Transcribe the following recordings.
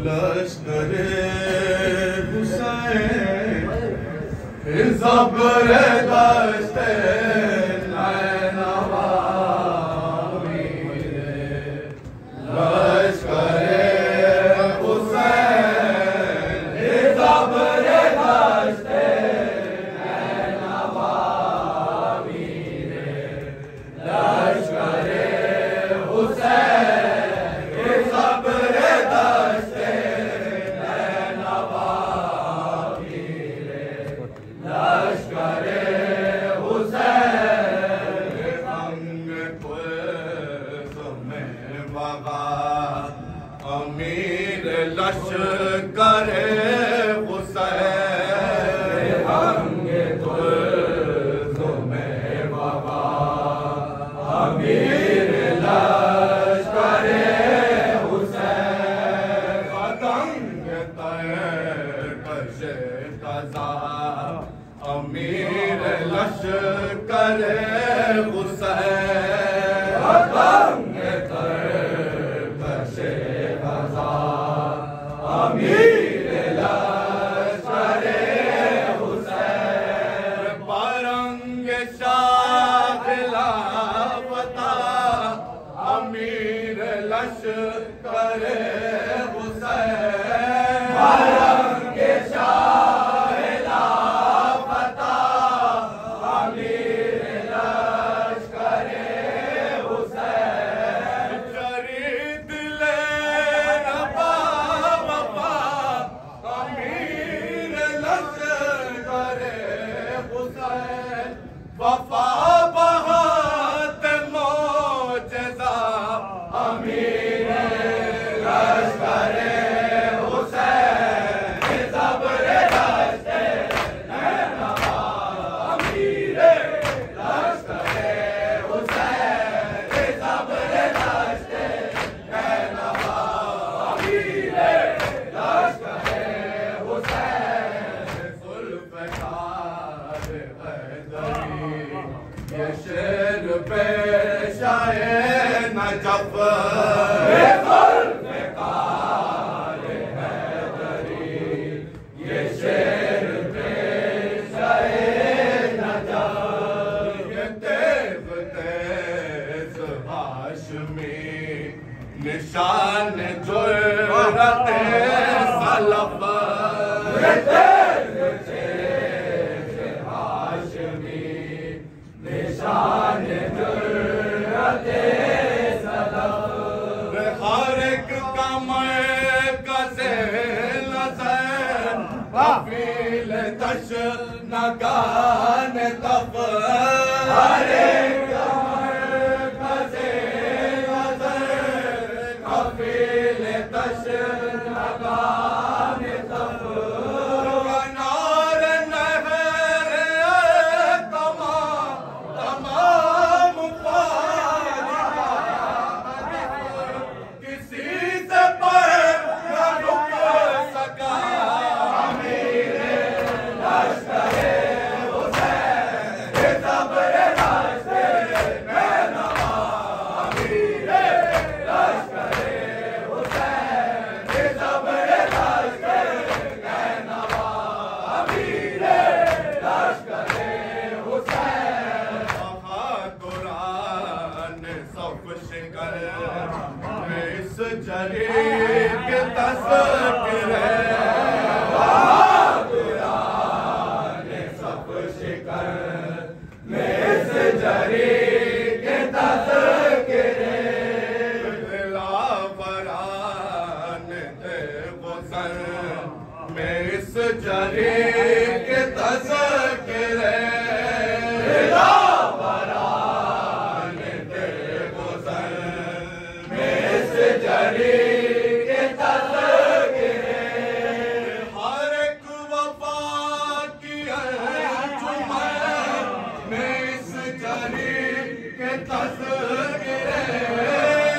लश्कर हुसैन ज़ब्र दस्ते नैनवा लश्कर हुसैन ज़ब्र दस्ते नैनवा लश्कर हुसैन अमीर लश्कर हुसैन अंगे तुम्हें बाबा अमीर लश्कर हुसैन पतंग कशे कज़ा अमीर लश्कर हुसैन पतंग कशे अमीर लश्कर हुसैन परंग शागिला पता अमीर लश्कर हुसैन परंग शागिला पता अमीर लश्कर हुसैन खरीद ले वफा बहुत मोजज़ा अमीर लश्कर हुसैन ज़ब्र दस्ते नैनवा अमीर लश्कर हुसैन ज़ब्र दस्ते नैनवा अमीर लश्कर हुसैन ज़ुल्फ़कार ये शेर पेशाए नजफ ये ज़ुल्फ़कार हैदरी ये शेर पेशाए नजफ ये तेज़ तेज़ हाशमी निशान जुर्रत सलफ़ ये तेज़ तेज़ हाशमी निशान जुर्रते सलफ़ हर एक कमर कसे नज़र कफील तश नगान तफ हर एक कमर कसे नज़र कफील तश नगान तफ इस जरी के तस्करे कुरान सब शिकर में इस जरी के तस्करे दिलावरान ते गुज़र में इस जरी के तस्करे जरी के तज़किरे हर एक वफा की अंजुमन में इस जरी के तज़किरे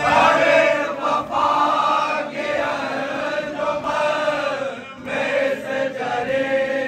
हर एक वफा की अंजुमन में इस जरी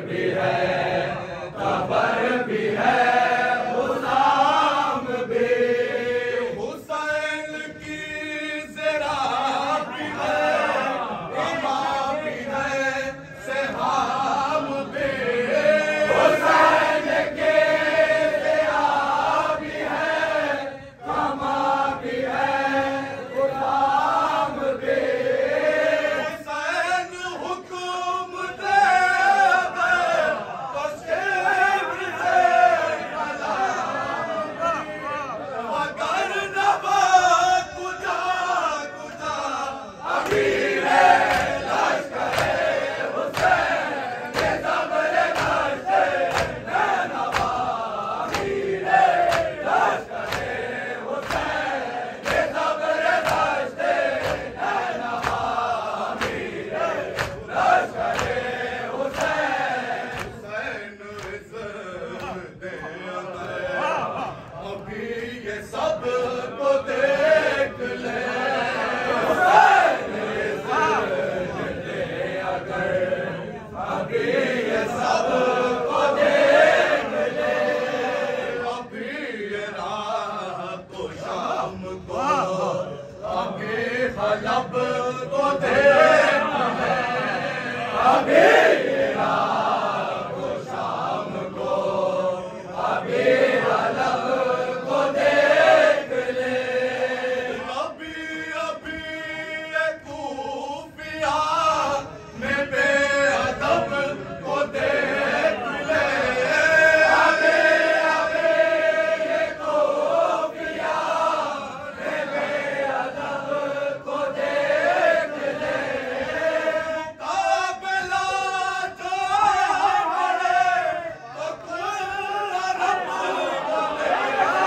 भी है, खबर भी है, गुलाम भी। हुसैन की ज़रा भी है, इमाम भी है, सहाब भी। हुसैन की ज़रा भी है, कमा भी है, गुलाम भी। हुसैन हुक्म दे तो शेर है कलाम भी। मगर नवा कुजा कुजा अमीर लश्कर हुसैन के ज़बर दश्ते नैनवा। अमीर लश्कर हुसैन के ज़बर दश्ते नैनवा। अमीर लश्कर हुसैन। हुसैन इज़्ज़त दे अगर अभी ये सब को देख ले। हुसैन इज़्ज़त दे अगर अभी ये सब को देख ले। अभी ये रात को शाम को, अभी हलब को देख ले। अभी ये रात को शाम को, अभी हलब को देख ले। अभी अभी ये कूफिया में बेअदब को देख ले। अभी अभी ये कूफिया में बेअदब को देख ले। मुकाबला जो बड़े तो कुल अरब को देखा।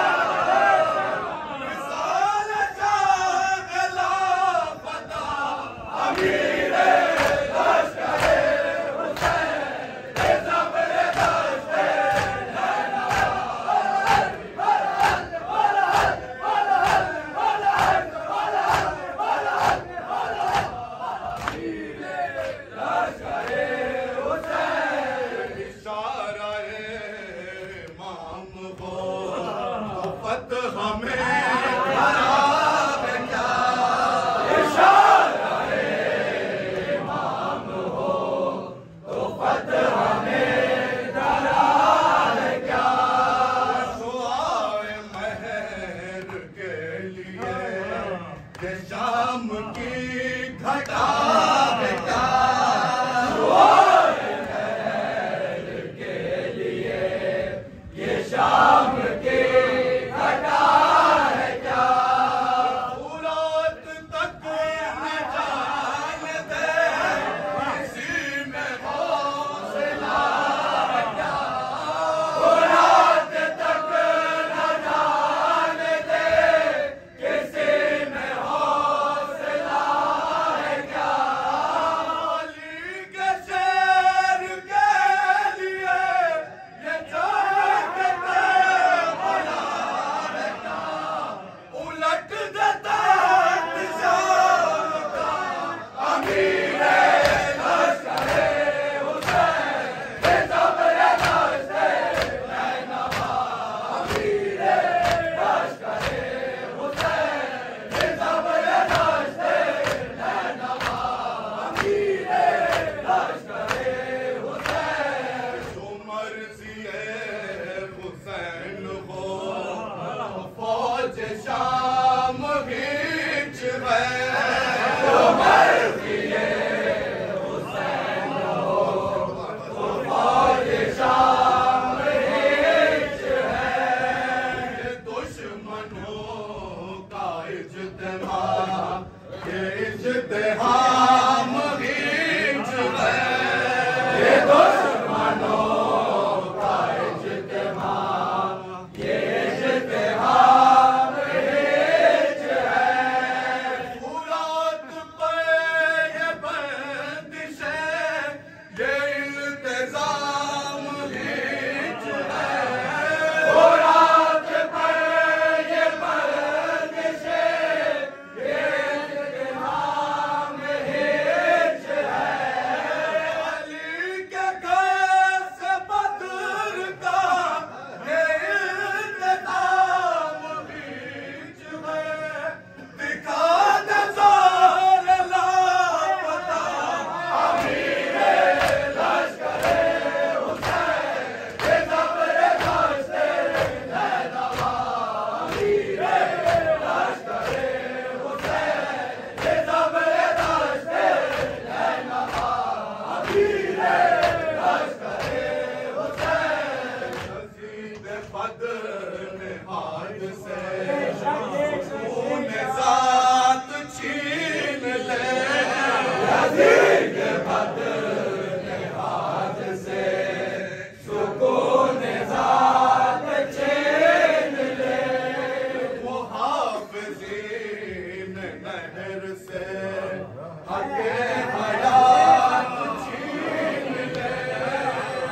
मिसाल जागला पता अमीर लश्कर हुसैन के ज़बर दश्ते इशारा-ए इमाम हो तो फतह में खराब है क्या। इशारा-ए इमाम हो तो फतह में खराब है क्या। दुआए महर के लिए ये शाम की घटा है क्या। दुआए महर के लिए ये शाम की घटा है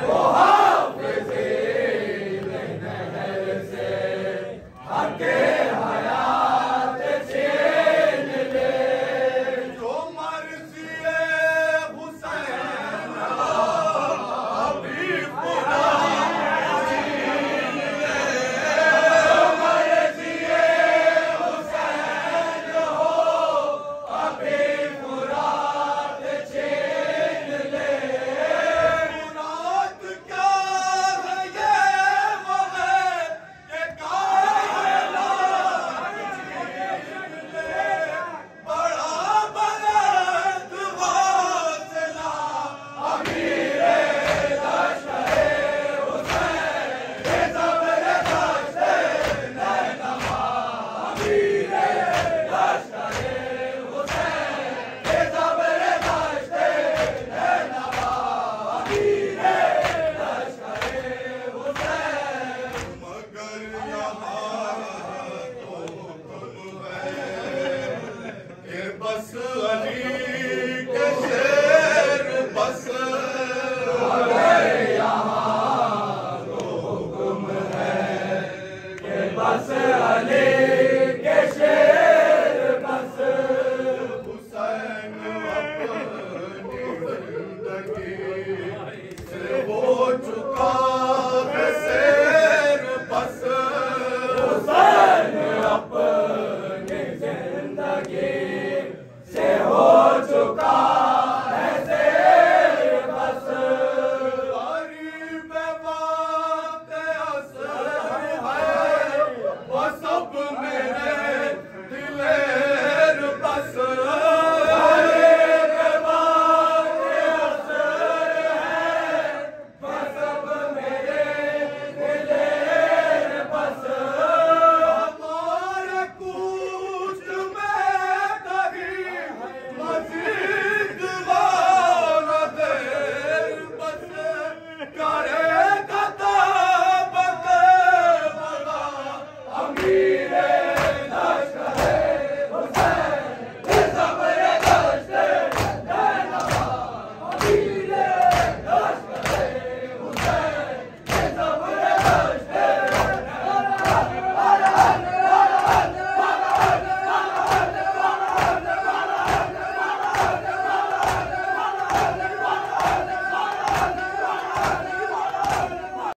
वो